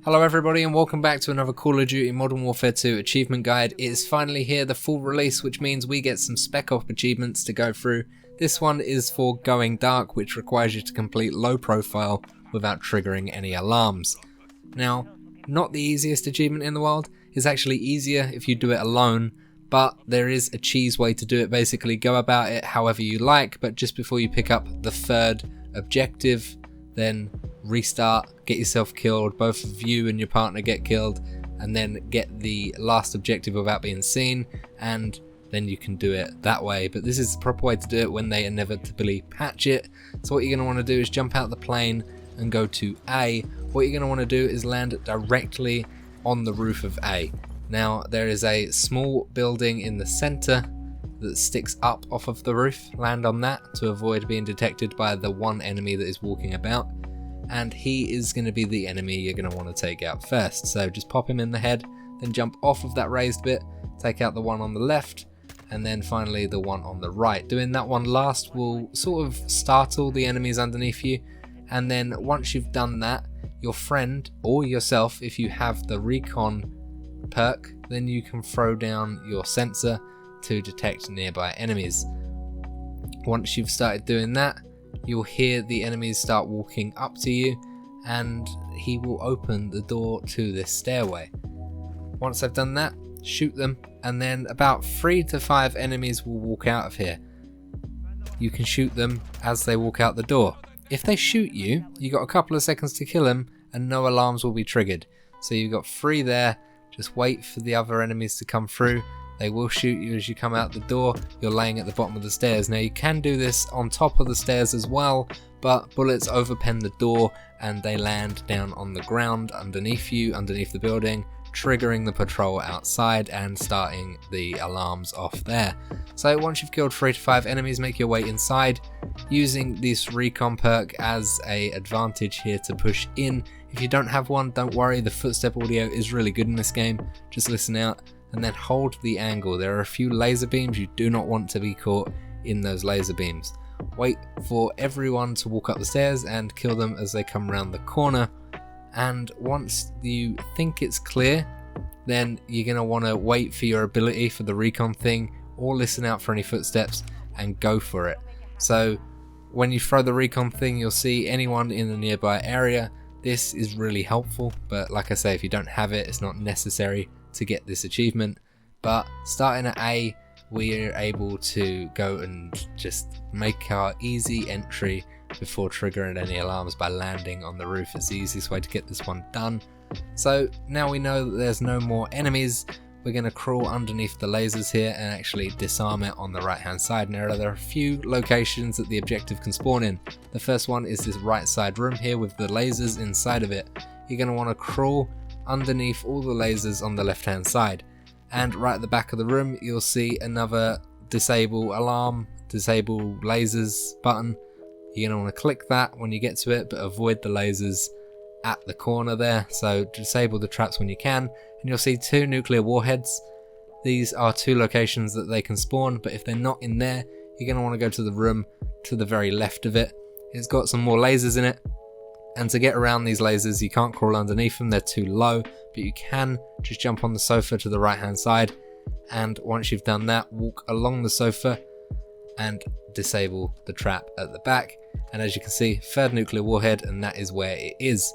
Hello everybody and welcome back to another Call of Duty Modern Warfare 2 achievement guide. It is finally here, the full release, which means we get some spec op achievements to go through. This one is for Going Dark, which requires you to complete low profile without triggering any alarms. Now, not the easiest achievement in the world. It's actually easier if you do it alone, but there is a cheese way to do it. Basically, go about it however you like, but just before you pick up the third objective, then restart, get yourself killed, both of you and your partner get killed, and then get the last objective without being seen, and then you can do it that way. But this is the proper way to do it when they inevitably patch it. So what you're going to want to do is jump out the plane and go to A. What you're going to want to do is land directly on the roof of A. Now there is a small building in the center that sticks up off of the roof. Land on that to avoid being detected by the one enemy that is walking about, and he is going to be the enemy you're going to want to take out first. So just pop him in the head, then jump off of that raised bit, take out the one on the left, and then finally the one on the right. Doing that one last will sort of startle the enemies underneath you, and then once you've done that, your friend or yourself, if you have the recon perk, then you can throw down your sensor to detect nearby enemies. Once you've started doing that, you'll hear the enemies start walking up to you, and he will open the door to this stairway. Once I've done that, shoot them, and then about 3 to 5 enemies will walk out of here. You can shoot them as they walk out the door. If they shoot you, you got a couple of seconds to kill them and no alarms will be triggered. So you've got 3 there, just wait for the other enemies to come through. They will shoot you as you come out the door. You're laying at the bottom of the stairs. Now you can do this on top of the stairs as well, but bullets overpen the door and they land down on the ground underneath you, underneath the building, triggering the patrol outside and starting the alarms off there. So once you've killed 3 to 5 enemies, make your way inside, using this recon perk as a advantage here to push in. If you don't have one, don't worry, the footstep audio is really good in this game. Just listen out and then hold the angle. There are a few laser beams, you do not want to be caught in those laser beams. Wait for everyone to walk up the stairs and kill them as they come around the corner. And once you think it's clear, then you're going to want to wait for your ability for the recon thing, or listen out for any footsteps and go for it. So when you throw the recon thing, you'll see anyone in the nearby area. This is really helpful, but like I say, if you don't have it, it's not necessary to get this achievement. But starting at A, we're able to go and just make our easy entry before triggering any alarms by landing on the roof. It's the easiest way to get this one done. So now we know that there's no more enemies, we're going to crawl underneath the lasers here and actually disarm it on the right hand side. Now there are a few locations that the objective can spawn in. The first one is this right side room here with the lasers inside of it. You're going to want to crawl underneath all the lasers on the left hand side, and right at the back of the room you'll see another disable alarm, disable lasers button. You're going to want to click that when you get to it, but avoid the lasers at the corner there. So disable the traps when you can, and you'll see 2 nuclear warheads. These are 2 locations that they can spawn, but if they're not in there, you're going to want to go to the room to the very left of it. It's got some more lasers in it, and to get around these lasers you can't crawl underneath them, they're too low, but you can just jump on the sofa to the right hand side, and once you've done that, walk along the sofa and disable the trap at the back. And as you can see, 3rd nuclear warhead, and that is where it is.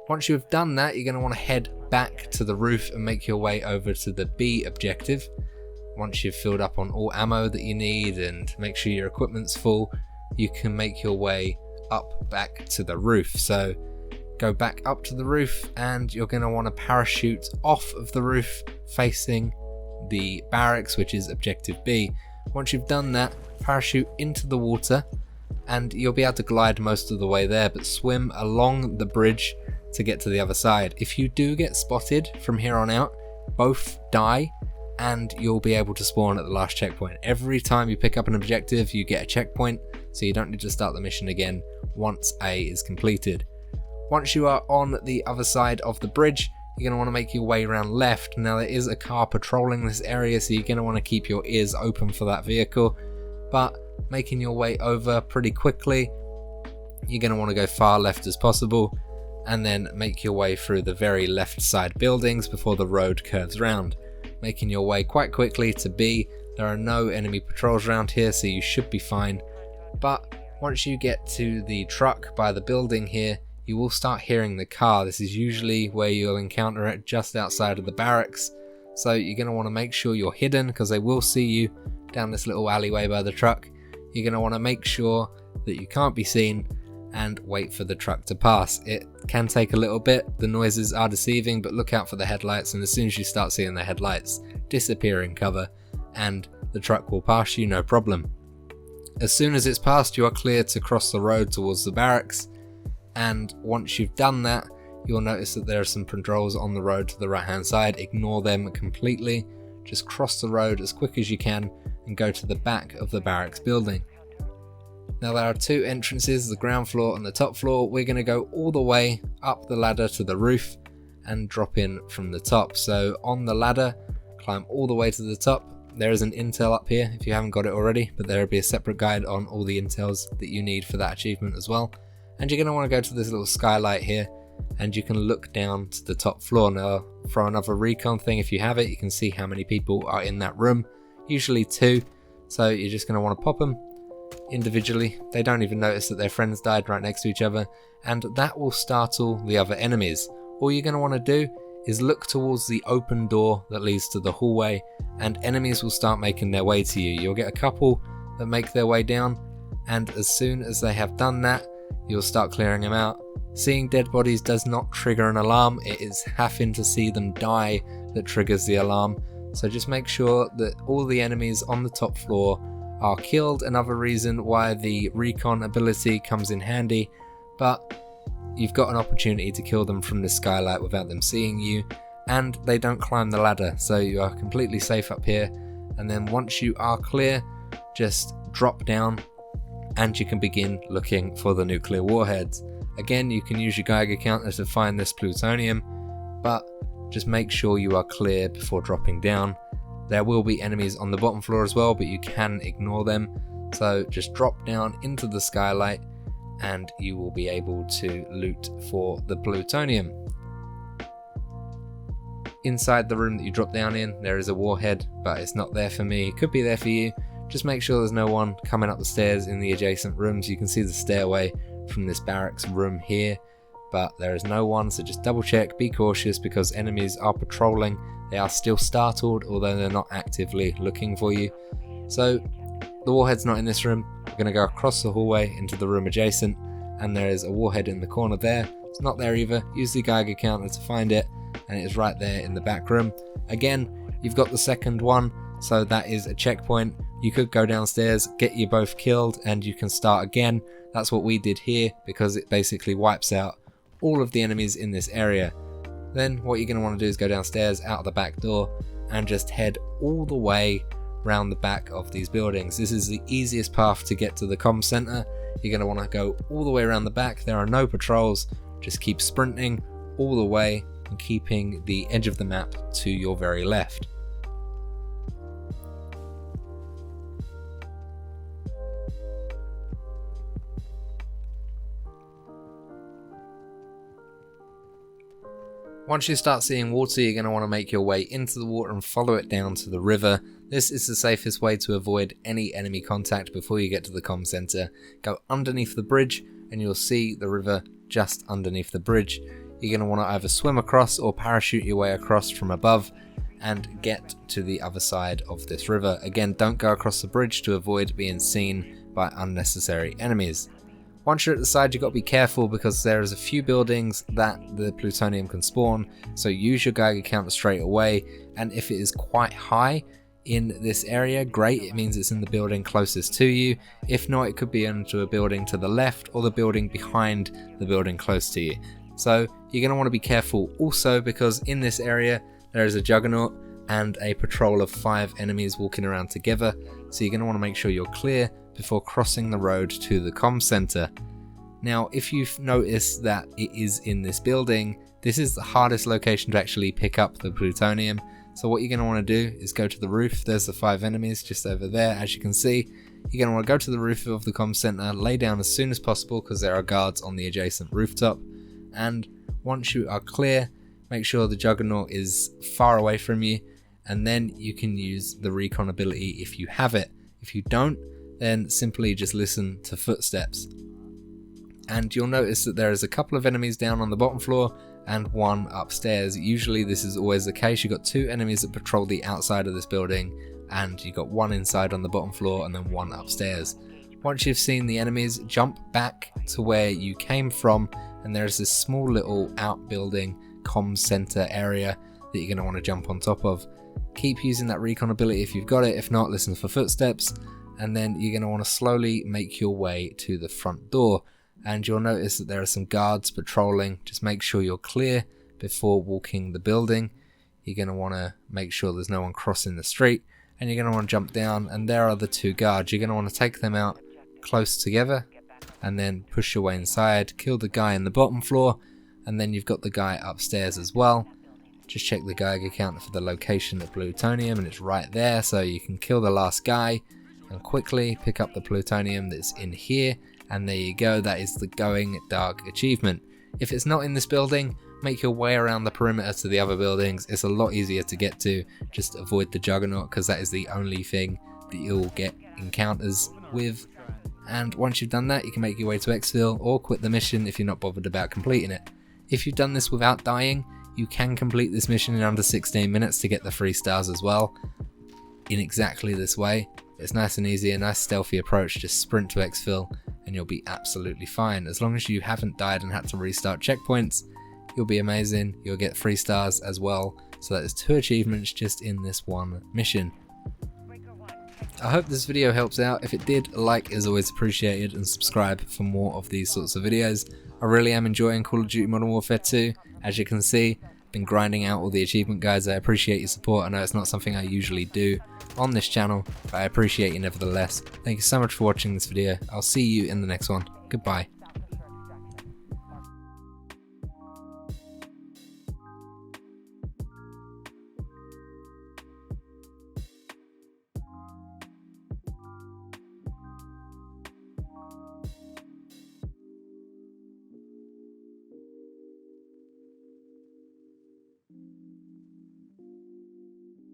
Once you've done that, you're going to want to head back to the roof and make your way over to the B objective. Once you've filled up on all ammo that you need and make sure your equipment's full, you can make your way up back to the roof. So go back up to the roof and you're going to want to parachute off of the roof facing the barracks, which is objective B. Once you've done that, parachute into the water and you'll be able to glide most of the way there, but swim along the bridge to get to the other side. If you do get spotted from here on out, both die and you'll be able to spawn at the last checkpoint. Every time you pick up an objective you get a checkpoint, so you don't need to start the mission again once A is completed. Once you are on the other side of the bridge, you're going to want to make your way around left. Now there is a car patrolling this area, so you're going to want to keep your ears open for that vehicle, but making your way over pretty quickly, you're going to want to go far left as possible and then make your way through the very left side buildings before the road curves round, making your way quite quickly to B. There are no enemy patrols around here, so you should be fine, but once you get to the truck by the building here, you will start hearing the car. This is usually where you'll encounter it, just outside of the barracks, so you're going to want to make sure you're hidden because they will see you down this little alleyway by the truck. You're going to want to make sure that you can't be seen and wait for the truck to pass. It can take a little bit, the noises are deceiving, but look out for the headlights, and as soon as you start seeing the headlights, disappear in cover and the truck will pass you no problem. As soon as it's passed, you are clear to cross the road towards the barracks, and once you've done that, you'll notice that there are some patrols on the road to the right hand side. Ignore them completely, just cross the road as quick as you can and go to the back of the barracks building. Now there are two entrances, the ground floor and the top floor. We're going to go all the way up the ladder to the roof and drop in from the top. So on the ladder, climb all the way to the top. There is an intel up here if you haven't got it already, but there will be a separate guide on all the intels that you need for that achievement as well. And you're going to want to go to this little skylight here, and you can look down to the top floor. Now for another recon thing, if you have it, you can see how many people are in that room, usually 2, so you're just going to want to pop them individually. They don't even notice that their friends died right next to each other, and that will startle the other enemies. All you're going to want to do is look towards the open door that leads to the hallway, and enemies will start making their way to you. You'll get a couple that make their way down, and as soon as they have done that, you'll start clearing them out. Seeing dead bodies does not trigger an alarm, it is having to see them die that triggers the alarm. So just make sure that all the enemies on the top floor are killed. Another reason why the recon ability comes in handy, but you've got an opportunity to kill them from the skylight without them seeing you, and they don't climb the ladder, so you are completely safe up here. And then once you are clear, just drop down and you can begin looking for the nuclear warheads. Again, you can use your Geiger counter to find this plutonium, but just make sure you are clear before dropping down. There will be enemies on the bottom floor as well, but you can ignore them. So just drop down into the skylight and you will be able to loot for the plutonium. Inside the room that you drop down in, there is a warhead, but it's not there for me. It could be there for you. Just make sure there's no one coming up the stairs in the adjacent rooms. You can see the stairway from this barracks room here, but there is no one, so just double check, be cautious, because enemies are patrolling. They are still startled, although they're not actively looking for you. So the warhead's not in this room. We're going to go across the hallway into the room adjacent, and there is a warhead in the corner there. It's not there either. Use the Geiger counter to find it, and it is right there in the back room. Again, you've got the second one, so that is a checkpoint. You could go downstairs, get you both killed, and you can start again. That's what we did here, because it basically wipes out all of the enemies in this area. Then what you're going to want to do is go downstairs out the back door and just head all the way around the back of these buildings. This is the easiest path to get to the comm center. You're going to want to go all the way around the back. There are no patrols. Just keep sprinting all the way and keeping the edge of the map to your very left. Once you start seeing water, you're going to want to make your way into the water and follow it down to the river. This is the safest way to avoid any enemy contact before you get to the comm center. Go underneath the bridge and you'll see the river just underneath the bridge. You're going to want to either swim across or parachute your way across from above and get to the other side of this river. Again, don't go across the bridge to avoid being seen by unnecessary enemies. Once you're at the side, you've got to be careful because there is a few buildings that the plutonium can spawn, so use your Geiger counter straight away, and if it is quite high in this area, great, it means it's in the building closest to you. If not, it could be into a building to the left or the building behind the building close to you. So you're going to want to be careful also because in this area there is a juggernaut and a patrol of 5 enemies walking around together, so you're going to want to make sure you're clear before crossing the road to the comm center. Now, if you've noticed that it is in this building, this is the hardest location to actually pick up the plutonium. So what you're going to want to do is go to the roof. There's the 5 enemies just over there, as you can see. You're going to want to go to the roof of the comm center, lay down as soon as possible because there are guards on the adjacent rooftop. and once you are clear, make sure the Juggernaut is far away from you, and then you can use the recon ability if you have it. If you don't, then simply just listen to footsteps. And you'll notice that there is a couple of enemies down on the bottom floor and one upstairs. Usually this is always the case. You've got 2 enemies that patrol the outside of this building, and you've got 1 inside on the bottom floor and then 1 upstairs. Once you've seen the enemies, jump back to where you came from, and there's this small little outbuilding comms center area that you're going to want to jump on top of. Keep using that recon ability if you've got it. If not, listen for footsteps, and then you're going to want to slowly make your way to the front door. And you'll notice that there are some guards patrolling. Just make sure you're clear before walking the building. You're going to want to make sure there's no one crossing the street, and you're going to want to jump down, and there are the 2 guards. You're going to want to take them out close together and then push your way inside, kill the guy in the bottom floor, and then you've got the guy upstairs as well. Just check the Geiger counter for the location of plutonium, and it's right there, so you can kill the last guy and quickly pick up the plutonium that's in here. And there you go, that is the Going Dark achievement. If it's not in this building, make your way around the perimeter to the other buildings. It's a lot easier to get to. Just avoid the Juggernaut, because that is the only thing that you'll get encounters with. And once you've done that, you can make your way to Exfil or quit the mission if you're not bothered about completing it. If you've done this without dying, you can complete this mission in under 16 minutes to get the 3 stars as well, in exactly this way. It's nice and easy, a nice stealthy approach. Just sprint to Exfil and you'll be absolutely fine. As long as you haven't died and had to restart checkpoints, you'll be amazing. You'll get 3 stars as well, so that is 2 achievements just in this one mission. I hope this video helps out. If it did, a like is always appreciated, and subscribe for more of these sorts of videos. I really am enjoying Call of Duty Modern Warfare 2. As you can see, I've been grinding out all the achievement guides. I appreciate your support. I know it's not something I usually do on this channel, but I appreciate you nevertheless. Thank you so much for watching this video. I'll see you in the next one. Goodbye.